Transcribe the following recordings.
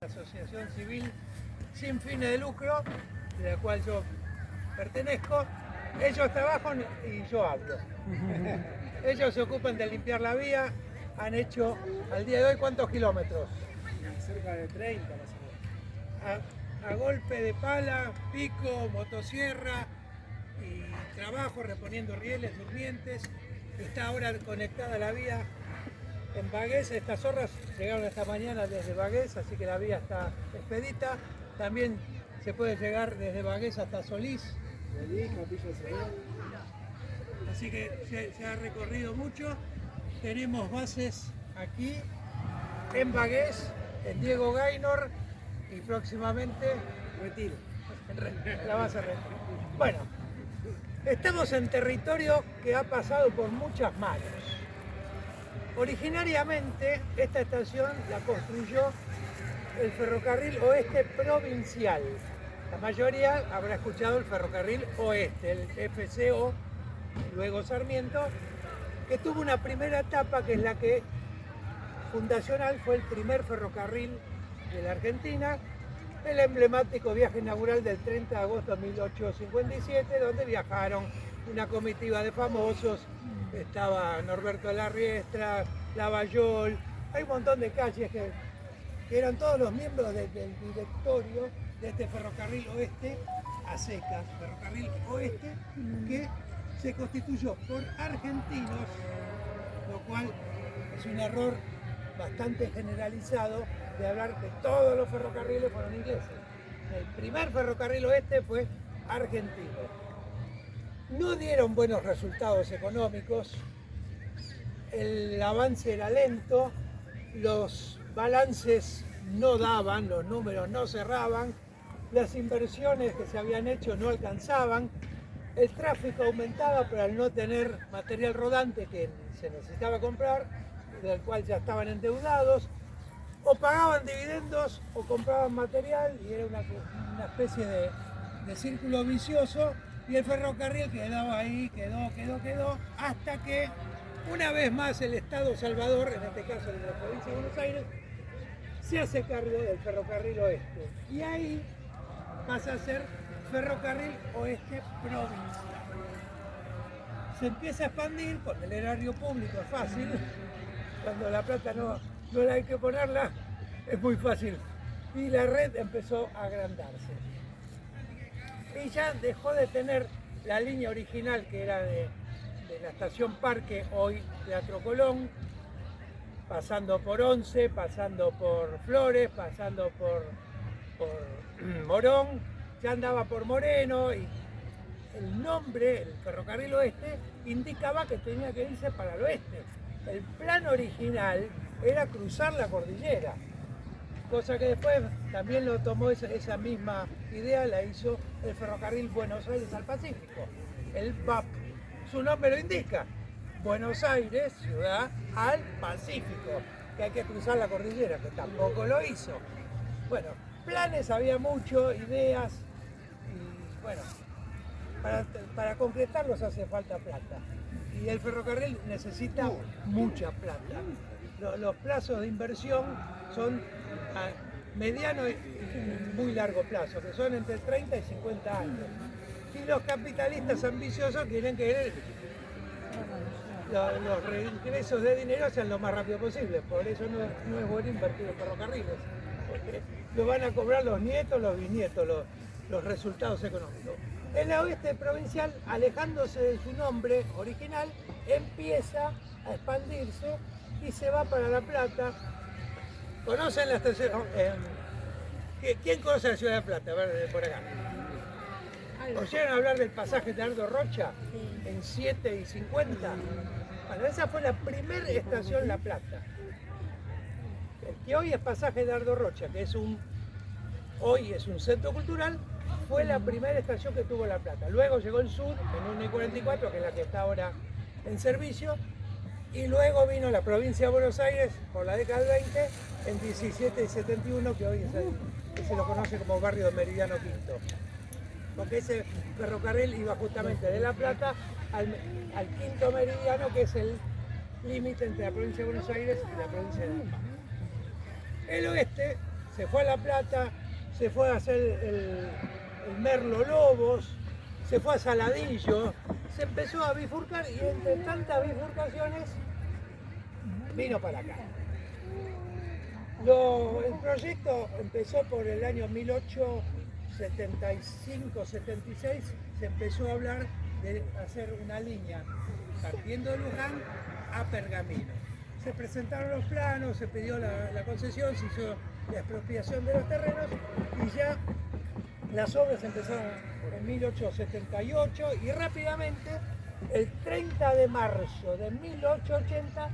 Asociación civil sin fines de lucro, de la cual yo pertenezco. Ellos trabajan y yo hablo. Ellos se ocupan de limpiar la vía. Han hecho al día de hoy ¿cuántos kilómetros? Cerca de 30 más o menos. A golpe de pala, pico, motosierra y trabajo reponiendo rieles, durmientes. Está ahora conectada la vía en Bagués. Estas zorras llegaron esta mañana desde Bagués, así que la vía está expedita. También se puede llegar desde Bagués hasta Solís. Así que se ha recorrido mucho. Tenemos bases aquí en Bagués, en Diego Gaynor y próximamente Retiro. la base Retiro. Bueno, estamos en territorio que ha pasado por muchas manos. Originariamente esta estación la construyó el Ferrocarril Oeste Provincial. La mayoría habrá escuchado el Ferrocarril Oeste, el FCO, luego Sarmiento, que tuvo una primera etapa que es la que fundacional fue el primer ferrocarril de la Argentina, el emblemático viaje inaugural del 30 de agosto de 1857, donde viajaron una comitiva de famosos. Estaba Norberto de la Riestra, Lavallol, hay un montón de calles que eran todos los miembros del directorio de este ferrocarril oeste a secas, ferrocarril oeste, que se constituyó por argentinos, lo cual es un error bastante generalizado de hablar que todos los ferrocarriles fueron ingleses. El primer ferrocarril oeste fue argentino. No dieron buenos resultados económicos, el avance era lento, los balances no daban, los números no cerraban, las inversiones que se habían hecho no alcanzaban, el tráfico aumentaba, pero al no tener material rodante que se necesitaba comprar, del cual ya estaban endeudados, o pagaban dividendos o compraban material y era una especie de círculo vicioso, y el ferrocarril quedaba ahí, quedó, hasta que una vez más el Estado Salvador, en este caso de la provincia de Buenos Aires, se hace cargo del ferrocarril oeste y ahí pasa a ser ferrocarril oeste provincial. Se empieza a expandir con el erario público, es fácil, cuando la plata no la hay que ponerla, es muy fácil, y la red empezó a agrandarse. Y ya dejó de tener la línea original que era de la estación Parque, hoy Teatro Colón, pasando por Once, pasando por Flores, pasando por Morón, ya andaba por Moreno, y el nombre, el ferrocarril oeste, indicaba que tenía que irse para el oeste. El plan original era cruzar la cordillera, cosa que después también lo tomó esa misma idea, la hizo el ferrocarril Buenos Aires al Pacífico, el BAP. Su nombre lo indica, Buenos Aires, ciudad al Pacífico, que hay que cruzar la cordillera, que tampoco lo hizo. Bueno, planes había mucho, ideas, y bueno, para concretarlos hace falta plata. Y el ferrocarril necesita mucha plata. Los plazos de inversión son a mediano y muy largo plazo, que son entre 30 y 50 años. Y los capitalistas ambiciosos quieren que los reingresos de dinero sean lo más rápido posible. Por eso no es bueno invertir en ferrocarriles, porque lo van a cobrar los nietos, los bisnietos, los resultados económicos. El oeste provincial, alejándose de su nombre original, empieza a expandirse y se va para La Plata. ¿Conocen la estación? ¿Quién conoce la ciudad de La Plata? A ver, por acá. ¿Oyeron hablar del pasaje de Ardo Rocha? En 7:50. Bueno, esa fue la primera estación La Plata. El que hoy es pasaje de Ardo Rocha, que hoy es un centro cultural, fue la primera estación que tuvo La Plata. Luego llegó el sur en 1:44, que es la que está ahora en servicio, y luego vino la provincia de Buenos Aires por la década del 20 en 17:71, que hoy se lo conoce como barrio de Meridiano Quinto. Porque ese ferrocarril iba justamente de La Plata al quinto meridiano, que es el límite entre la provincia de Buenos Aires y la provincia de La Pampa. El oeste se fue a La Plata, se fue a hacer el Merlo Lobos, se fue a Saladillo, se empezó a bifurcar y entre tantas bifurcaciones vino para acá. El proyecto empezó por el año 1875-76, se empezó a hablar de hacer una línea partiendo de Luján a Pergamino. Se presentaron los planos, se pidió la concesión, se hizo la expropiación de los terrenos y ya las obras empezaron en 1878 y rápidamente, el 30 de marzo de 1880,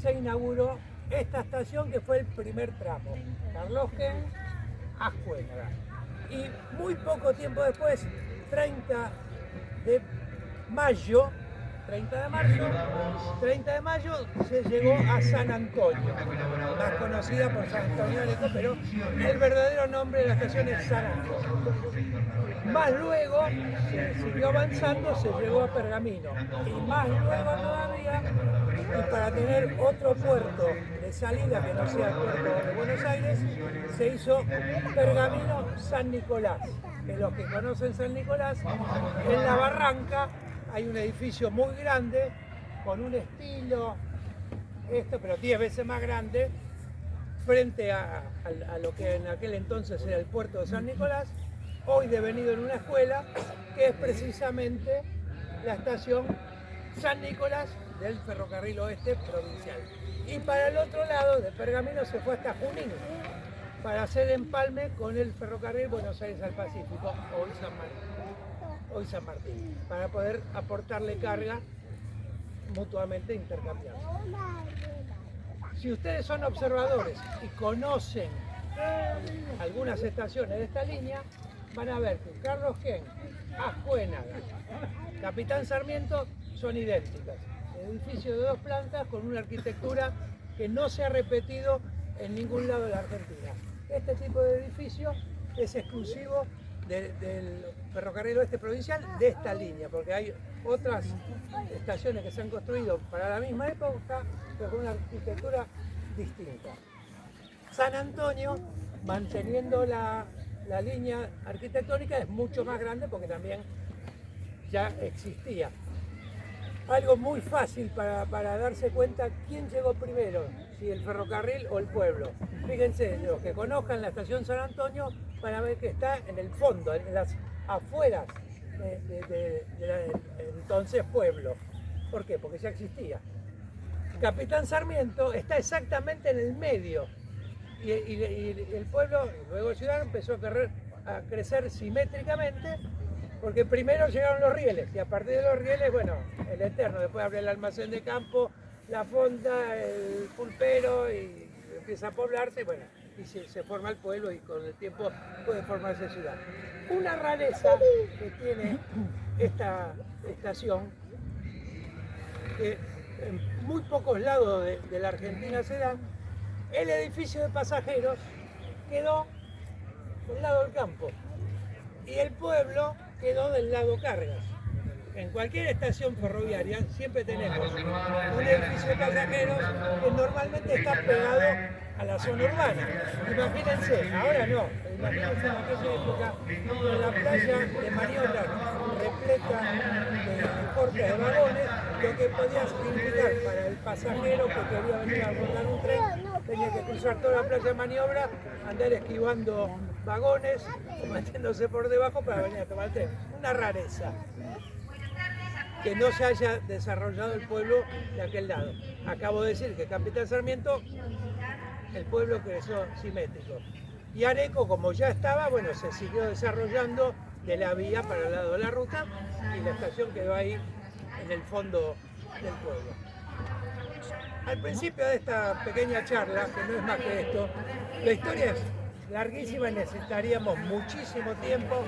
se inauguró esta estación que fue el primer tramo, Carlos Gen a Ascuénaga. Y muy poco tiempo después, 30 de marzo, se llegó a San Antonio, más conocida por San Antonio de Areco, pero el verdadero nombre de la estación es San Antonio. Más luego se siguió avanzando, se llegó a Pergamino, y más luego todavía, y para tener otro puerto de salida que no sea el puerto de Buenos Aires, se hizo Pergamino San Nicolás. Que los que conocen San Nicolás, en la barranca hay un edificio muy grande, con un estilo, pero 10 veces más grande, frente a lo que en aquel entonces era el puerto de San Nicolás, hoy devenido en una escuela, que es precisamente la estación San Nicolás del Ferrocarril Oeste Provincial. Y para el otro lado de Pergamino se fue hasta Junín, para hacer empalme con el ferrocarril Buenos Aires al Pacífico, hoy San Martín, para poder aportarle carga mutuamente intercambiable. Si ustedes son observadores y conocen algunas estaciones de esta línea, van a ver que Carlos Gen, Ascuénaga, Capitán Sarmiento son idénticas. Edificios de 2 plantas con una arquitectura que no se ha repetido en ningún lado de la Argentina. Este tipo de edificio es exclusivo del Ferrocarril Oeste Provincial de esta línea, porque hay otras estaciones que se han construido para la misma época, pero con una arquitectura distinta. San Antonio, manteniendo la línea arquitectónica, es mucho más grande porque también ya existía. Algo muy fácil para darse cuenta quién llegó primero, si el ferrocarril o el pueblo. Fíjense, los que conozcan la estación San Antonio van a ver que está en el fondo, en las afueras del entonces pueblo. ¿Por qué? Porque ya existía. Capitán Sarmiento está exactamente en el medio y el pueblo, luego ciudad, empezó a crecer simétricamente, porque primero llegaron los rieles y a partir de los rieles, bueno, el eterno, después abre el almacén de campo, la fonda, el pulpero y empieza a poblarse, bueno, y se forma el pueblo y con el tiempo puede formarse ciudad. Una rareza que tiene esta estación, que en muy pocos lados de la Argentina se da, el edificio de pasajeros quedó del lado del campo y el pueblo quedó del lado cargas. En cualquier estación ferroviaria siempre tenemos un edificio de pasajeros que normalmente está pegado a la zona urbana. Imagínense, ahora no, imagínense en aquella época, en la playa de maniobra repleta de cortes de vagones, lo que podía significar para el pasajero que quería venir a abordar un tren, tenía que cruzar toda la playa de maniobra, andar esquivando vagones, metiéndose por debajo para venir a tomar el tren. Una rareza que no se haya desarrollado el pueblo de aquel lado. Acabo de decir que Capitán Sarmiento, el pueblo creció simétrico. Y Areco, como ya estaba, bueno, se siguió desarrollando de la vía para el lado de la ruta y la estación quedó ahí en el fondo del pueblo. Al principio de esta pequeña charla, que no es más que esto, la historia es larguísima y necesitaríamos muchísimo tiempo,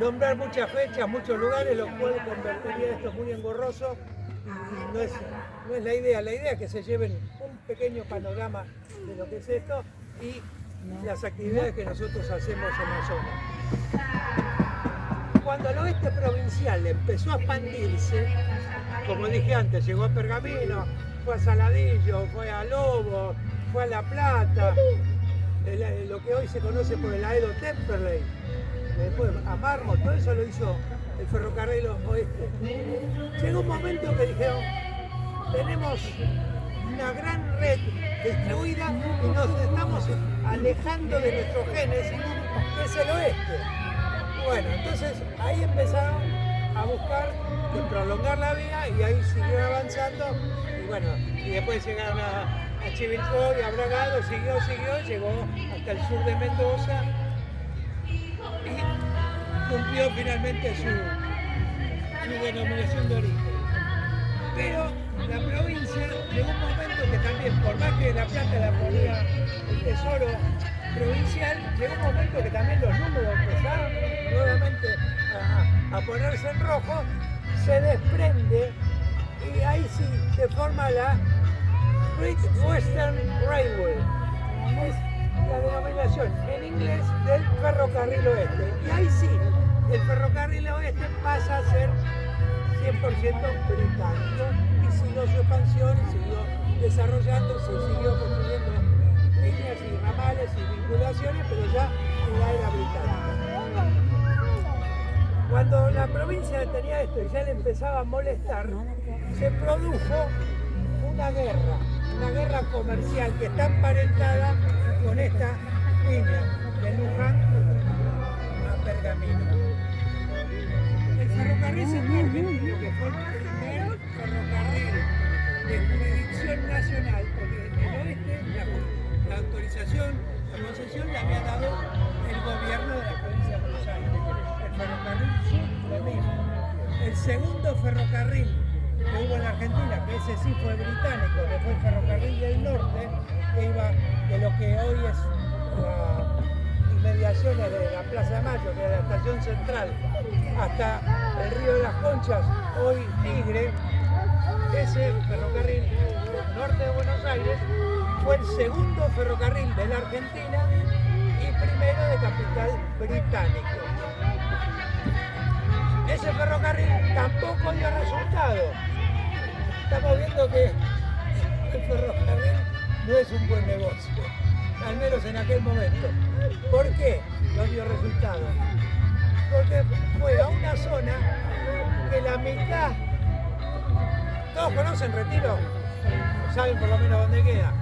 nombrar muchas fechas, muchos lugares, lo cual convertiría esto muy engorroso y no es la idea. La idea es que se lleven un pequeño panorama de lo que es esto y las actividades que nosotros hacemos en la zona. Cuando el oeste provincial empezó a expandirse, como dije antes, llegó a Pergamino, fue a Saladillo, fue a Lobo, fue a La Plata, lo que hoy se conoce por el Aedo Temperley, después a mármol, todo eso lo hizo el ferrocarril oeste. Llegó un momento que dijeron, tenemos una gran red distribuida y nos estamos alejando de nuestro génesis, que es el oeste. Bueno, entonces ahí empezaron a buscar de prolongar la vía y ahí siguieron avanzando y bueno, y después llegaron a Chivilcoy, a Bragado, siguió, llegó hasta el sur de Mendoza y cumplió finalmente su denominación de origen. Pero la provincia llegó un momento que también, por más que La Plata la ponía el tesoro provincial, llegó un momento que también los números empezaron nuevamente a ponerse en rojo, se desprende y ahí sí se forma la Great Western Railway, es la denominación en inglés del ferrocarril oeste. Y ahí sí, el ferrocarril oeste pasa a ser 100% británico y siguió su expansión y siguió desarrollándose, siguió construyendo líneas y ramales y vinculaciones, pero ya en la era británica. Cuando la provincia tenía esto y ya le empezaba a molestar, se produjo una guerra comercial que está emparentada con esta línea de Luján a Pergamino. El ferrocarril central argentino, que fue el primer ferrocarril de jurisdicción nacional, porque en el oeste la autorización, la concesión la había dado el gobierno de la provincia de Buenos Aires. El ferrocarril sur, lo mismo. El segundo ferrocarril que hubo en la Argentina, que ese sí fue británico, que fue el ferrocarril del norte, que iba de lo que hoy es las inmediaciones de la Plaza de Mayo, que es la estación central, hasta el Río de las Conchas, hoy Tigre. Ese ferrocarril norte de Buenos Aires fue el segundo ferrocarril de la Argentina y primero de capital británico. Ese ferrocarril tampoco dio resultado. Estamos viendo que el ferrocarril no es un buen negocio, al menos en aquel momento. ¿Por qué no dio resultado? Porque fue a una zona que la mitad, todos conocen Retiro, saben por lo menos dónde queda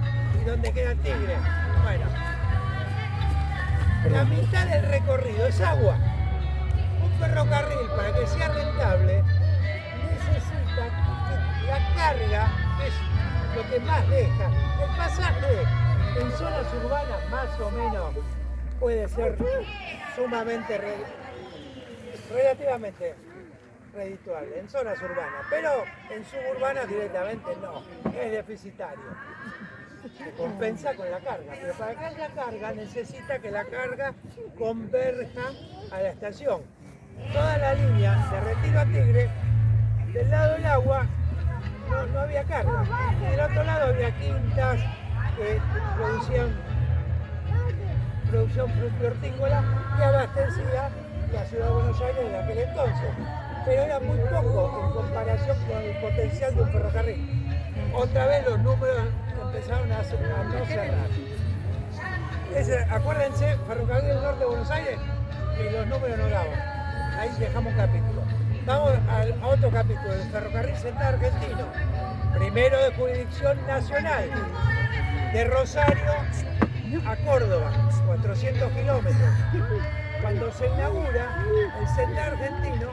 y dónde queda Tigre. Bueno, la mitad del recorrido es agua. Un ferrocarril, para que sea rentable, necesita que la carga, que es lo que más deja. El pasaje en zonas urbanas más o menos puede ser sumamente relativamente redituable en zonas urbanas, pero en suburbanas directamente no, es deficitario. Se compensa con la carga, pero para que haya carga necesita que la carga converja a la estación. Toda la línea de Retiro a Tigre, del lado del agua no había carga, y del otro lado había quintas que producían producción frutícola que abastecía la ciudad de Buenos Aires en aquel entonces, pero era muy poco en comparación con el potencial de un ferrocarril. Otra vez los números empezaron a no cerrar. Acuérdense, Ferrocarril del Norte de Buenos Aires, que los números no daban. Ahí dejamos un capítulo. Vamos a otro capítulo, el Ferrocarril Central Argentino, primero de jurisdicción nacional, de Rosario a Córdoba, 400 kilómetros. Cuando se inaugura, el Central Argentino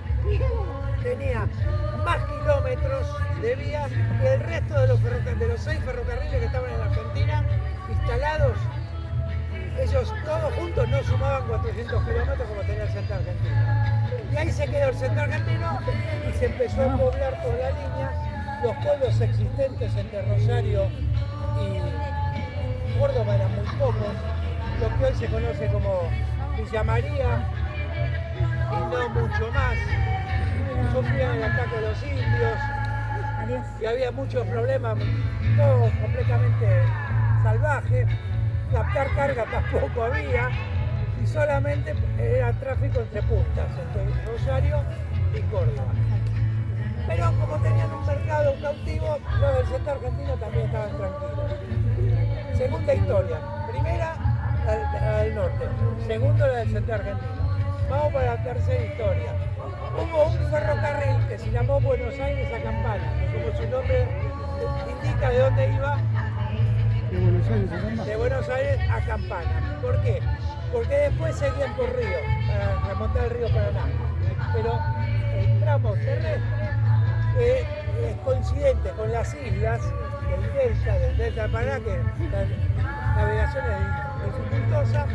tenía más kilómetros de vía que el resto de los 6 ferrocarriles que estaban en la Argentina instalados. Ellos todos juntos no sumaban 400 kilómetros como tenía el Central Argentino. Y ahí se quedó el Central Argentino y se empezó a poblar toda la línea. Los pueblos existentes entre Rosario y Córdoba eran muy pocos, lo que hoy se conoce como Villa María y no mucho más. Sufrían el ataque de los indios y había muchos problemas, todo completamente salvaje. Captar carga tampoco había y solamente era tráfico entre puntas, entre Rosario y Córdoba. Pero como tenían un mercado cautivo, los del Central Argentino también estaban tranquilos. Segunda historia. Primera, al norte. Segundo, la del centro argentino. Vamos para la tercera historia. Hubo un ferrocarril que se llamó Buenos Aires a Campana, que como su nombre indica de dónde iba, de Buenos Aires a Campana. ¿Por qué? Porque después seguían por río, para remontar el río Paraná. Pero el tramo terrestre es coincidente con las islas del delta del Paraná, que la navegación es dificultosa.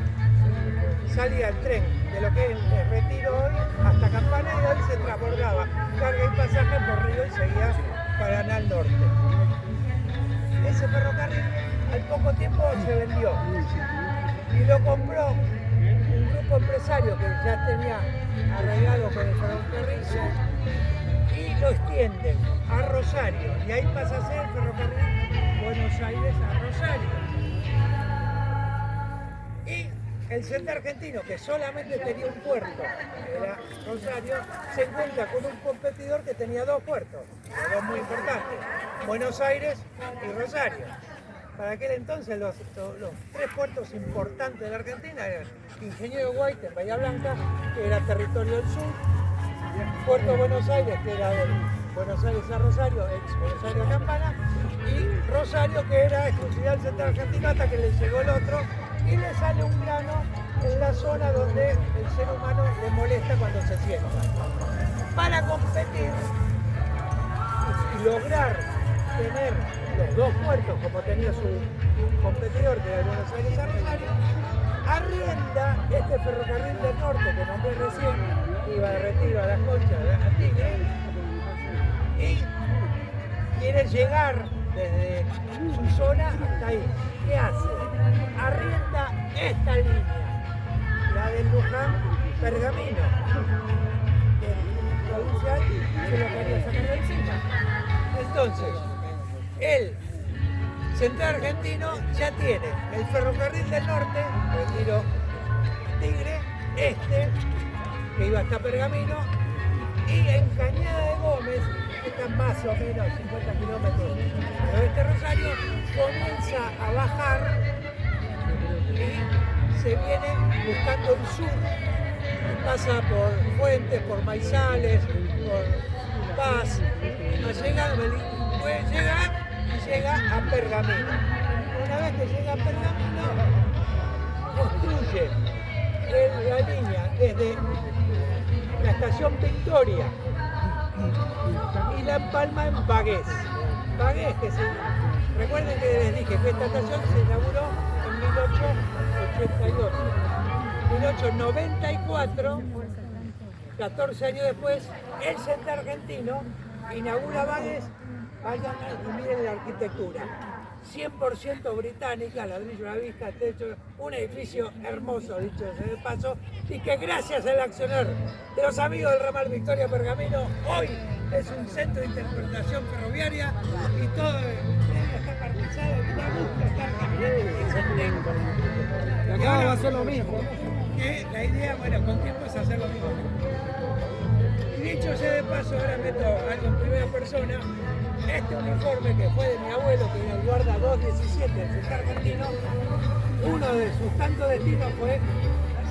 Salía el tren de lo que es el Retiro hoy hasta Campana y hoy se transbordaba carga y pasaje por río y seguía Paraná al norte. Ese ferrocarril al poco tiempo se vendió y lo compró un grupo empresario que ya tenía arreglado con el ferrocarril y lo extienden a Rosario y ahí pasa a ser el ferrocarril Buenos Aires a Rosario. Y el centro argentino, que solamente tenía un puerto, que era Rosario, se encuentra con un competidor que tenía dos puertos, dos muy importantes, Buenos Aires y Rosario. Para aquel entonces los tres puertos importantes de la Argentina eran Ingeniero White en Bahía Blanca, que era territorio del sur, Puerto Buenos Aires, que era de Buenos Aires a Rosario, ex Buenos Aires a Campana, y Rosario, que era exclusividad del centro argentino, hasta que le llegó el otro y le sale un grano en la zona donde el ser humano le molesta cuando se sienta. Para competir y lograr tener los dos puertos como tenía su competidor, que era el Buenos Aires a Rosario, arrienda este ferrocarril del norte que nombré recién, iba de Retiro a Las Conchas, a Tigre, y quiere llegar desde su zona hasta ahí. ¿Qué hace? Arrienda esta línea, la del Luján Pergamino, que el provincial se lo quería sacar de encima. Entonces, el central argentino ya tiene el ferrocarril del norte, Retiro Tigre, que iba hasta Pergamino, y en Cañada de Gómez, que está más o menos 50 kilómetros al oeste de Rosario, comienza a bajar y se viene buscando el sur, pasa por Fuentes, por Maizales, por Paz, puede llegar y llega a Pergamino. Una vez que llega a Pergamino, construye la línea desde la estación Victoria y la empalma en Bagués. Bagués, recuerden que les dije que esta estación se inauguró en 1888. 1894, 14 años después, el centro argentino inaugura Bagués. Vayan y miren la arquitectura. 100% británica, ladrillo a la vista, techo, un edificio hermoso, dicho sea de paso, y que gracias al accionar de los amigos del ramal Victoria Pergamino, hoy es un centro de interpretación ferroviaria y todo está paralizado, la busca está caminando y ahora va a ser lo mismo. Que la idea, bueno, con tiempo es hacer lo mismo. Y dicho sea de paso, ahora meto algo en primera persona. Este uniforme que fue de mi abuelo, que era el guarda 217 del centro argentino, uno de sus tantos destinos fue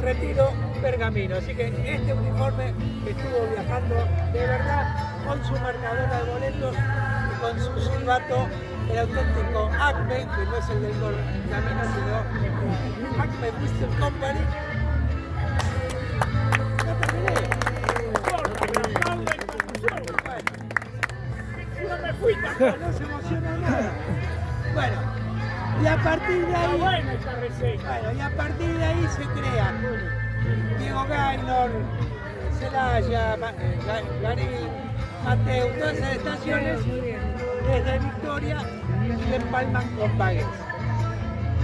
Retiro Pergamino. Así que este uniforme estuvo viajando de verdad con su marcadora de boletos y con su silbato, el auténtico Acme, que no es el del camino, sino Acme Western Company. No terminé. No se emociona nada. Bueno, y a partir de ahí, se crean Diego Gaynor, Celaya, Garín, Mateo, todas esas estaciones desde Victoria y le empalman con Bagués.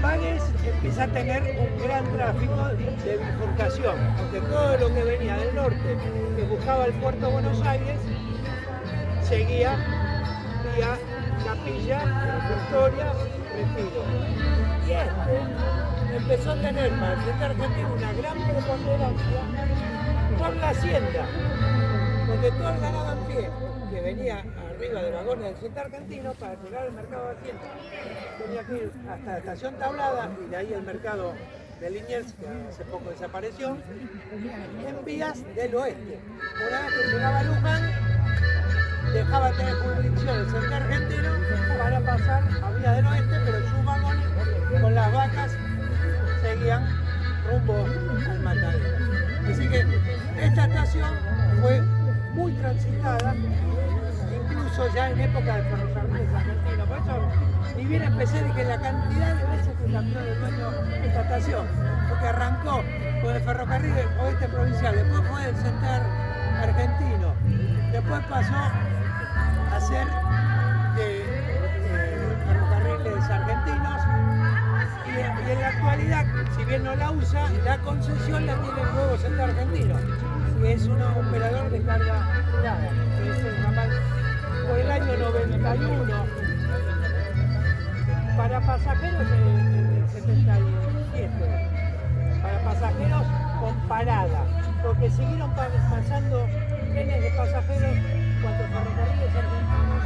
Bagués empieza a tener un gran tráfico de bifurcación, porque todo lo que venía del norte, que buscaba el puerto Buenos Aires, seguía vía Capilla, Victoria, Retiro. Y empezó a tener para el centro argentino una gran preponderancia por la hacienda, porque todo el ganado en pie que venía arriba de vagones del centro argentino para llegar al mercado de Hacienda tenía que ir hasta la estación Tablada y de ahí el mercado de Liniers, que hace poco desapareció, en vías del oeste. Una vez que llegaba a Luján, dejaba de tener jurisdicción el centro argentino para pasar a vías del oeste, pero sus vagones con las vacas seguían rumbo al matadero. Así que esta estación fue muy transitada, incluso ya en época de ferrocarriles argentinos. Por eso, ni bien empecé, dije la cantidad de veces que cambió de dueño esta estación, porque arrancó con el ferrocarril oeste provincial, después fue el central argentino, después pasó a ser ferrocarriles argentinos, y en la actualidad, si bien no la usa, la concesión la tiene el nuevo centro argentino, que es un operador de carga privada, que es el ramal por el año 91, para pasajeros en el 77, para pasajeros con parada, porque siguieron pasando trenes de pasajeros cuando Ferrocarriles Argentinos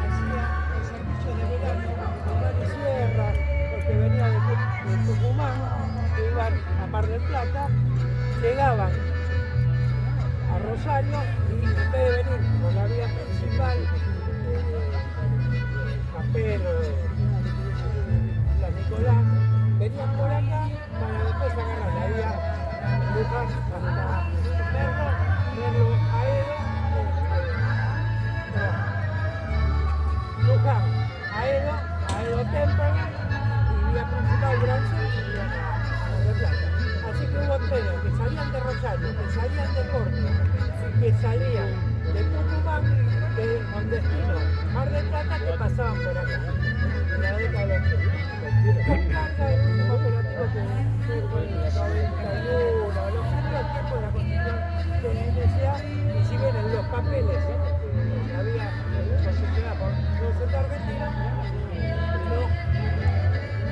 hacía el servicio de verano con Mar y Sierra, porque venía de Tucumán, que iban a Mar del Plata, llegaban a Rosario y en vez de venir por la vía principal, Capelo, San Nicolás, venían por acá para después agarrar la vía Luján hasta Merlo, Aedo, Luján, Aedo Temperley y vía principal Gran Sur y vía Mar del Plata. Así que hubo trenes que salían de Rosario, que salían de Córdoba y que salían de Tucumán, con destino Mar del Plata, que pasaban por acá en la década de los 80. Con carga el último operativo que fue en el 91, los primeros tiempos de la construcción de la NSA, y si bien en los papeles que había concesionado por los centros argentinos,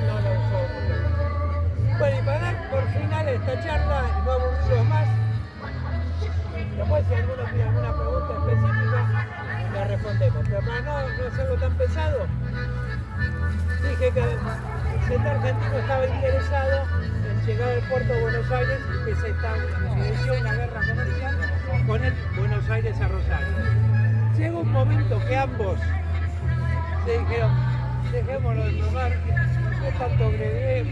no la usó. Bueno, y para dar por final esta charla, y no aburrirlos más, después si alguno tiene alguna pregunta específica, la respondemos. Pero para no hacerlo tan pesado, dije que el centro argentino estaba interesado en llegar al puerto de Buenos Aires y que se inició una guerra comercial con el Buenos Aires a Rosario. Llegó un momento que ambos se dijeron, dejémoslo de tomar, que tanto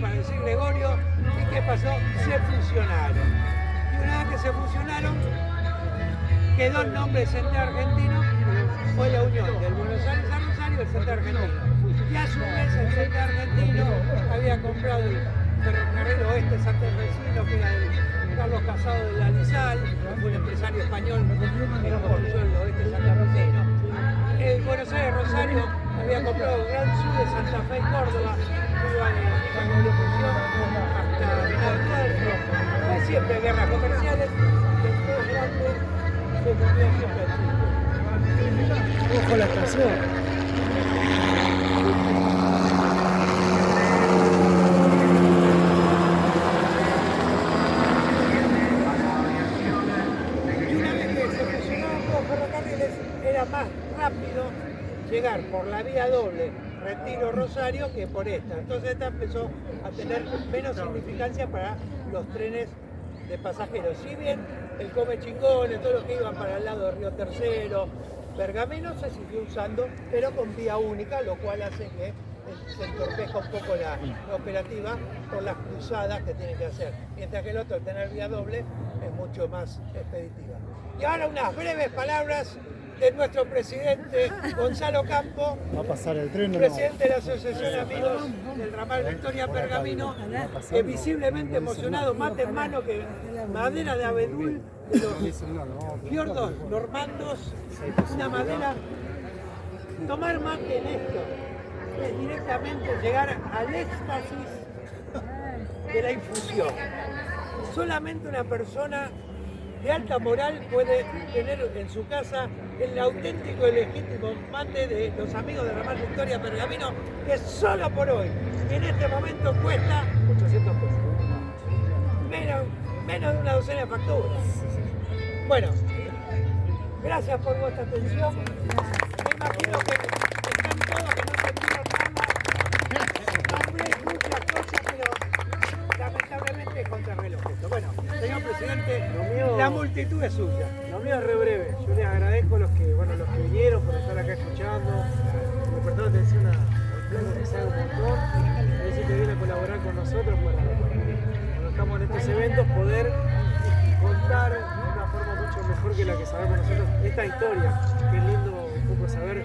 para decir Gregorio, y qué pasó, se fusionaron. Y una vez que se fusionaron, quedó el nombre de Central Argentino, fue la unión del Buenos Aires a Rosario y el Central Argentino. Y a su vez el Central Argentino había comprado el ferrocarril oeste santafesino, que era el Carlos Casado de la Lizal, un empresario español que construyó el oeste santafesino. El Buenos Aires Rosario había comprado el Gran Sur de Santa Fe y Córdoba, que iba de difusión hasta Venado Tuerto. Fue siempre guerras comerciales, después grande se cumplió siempre el chico. Ojo la estación. Era más rápido llegar por la vía doble Retiro-Rosario que por esta. Entonces esta empezó a tener menos significancia para los trenes de pasajeros. Si bien el Come Chingones, todos los que iban para el lado de Río Tercero, Pergamino, se siguió usando, pero con vía única, lo cual hace que se entorpezca un poco la operativa por las cruzadas que tienen que hacer. Mientras que el otro, al tener vía doble, es mucho más expeditiva. Y ahora unas breves palabras de nuestro presidente Gonzalo Campo, Va a pasar el tren, presidente de la Asociación Amigos del Ramal Victoria Pergamino, que visiblemente emocionado, mate en mano, que madera de abedul de los fiordos normandos, una madera. Tomar mate en esto es directamente llegar al éxtasis de la infusión. Solamente una persona de alta moral puede tener en su casa el auténtico y legítimo mate de los amigos de Ramal Victoria Pergamino, que solo por hoy, y en este momento cuesta 800 pesos. Menos de una docena de facturas. Bueno, gracias por vuestra atención. Me imagino que están todos que no entendieron nada. Nombré muchas cosas, pero lamentablemente presidente. Lo mío- La multitud es suya. Lo mío es re breve. Yo les agradezco a los que vinieron por estar acá escuchando, por prestar atención al plan que sabe un montón. A ver si te viene a colaborar con nosotros para cuando estamos en estos eventos poder contar de una forma mucho mejor que la que sabemos nosotros esta historia. Qué lindo un poco saber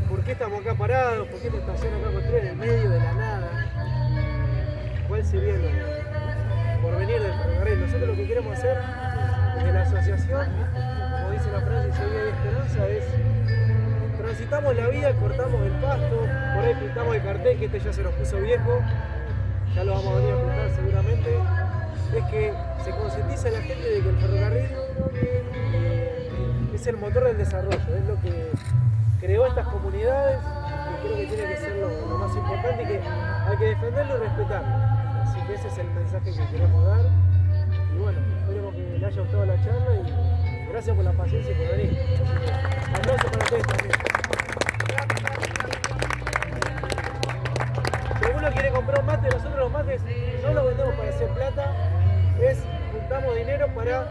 por qué estamos acá parados, por qué esta estación acá construida en el medio de la nada. ¿Cuál sería el porvenir del ferrocarril? Nosotros lo que queremos hacer desde la asociación, como dice la frase "Si hay esperanza", es transitamos la vida, cortamos el pasto, por ahí pintamos el cartel, que este ya se nos puso viejo, ya lo vamos a venir a pintar seguramente. Es que se concientiza a la gente de que el ferrocarril es el motor del desarrollo, es lo que creó estas comunidades y creo que tiene que ser lo más importante y que hay que defenderlo y respetarlo. Así que ese es el mensaje que queremos dar. Y bueno, esperemos que le haya gustado la charla y gracias por la paciencia y por venir. Aplausos para ustedes también. Si alguno quiere comprar un mate, nosotros los mates no los vendemos para hacer plata, juntamos dinero para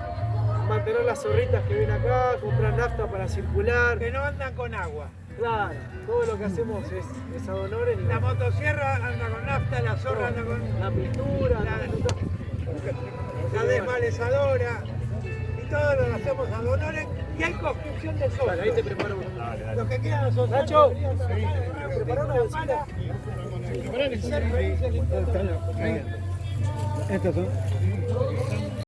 mantener las zorritas que ven acá, comprar nafta para circular. Que no andan con agua. Claro, todo lo que hacemos es ad honorem. La motosierra anda con nafta, la zorra anda con La pintura, la desmalezadora. Y todo lo hacemos ad honorem. Y hay construcción de sol. Vale, ahí te preparo uno. Lo que quedan los otros. Nacho, prepara una bolsita. Estos son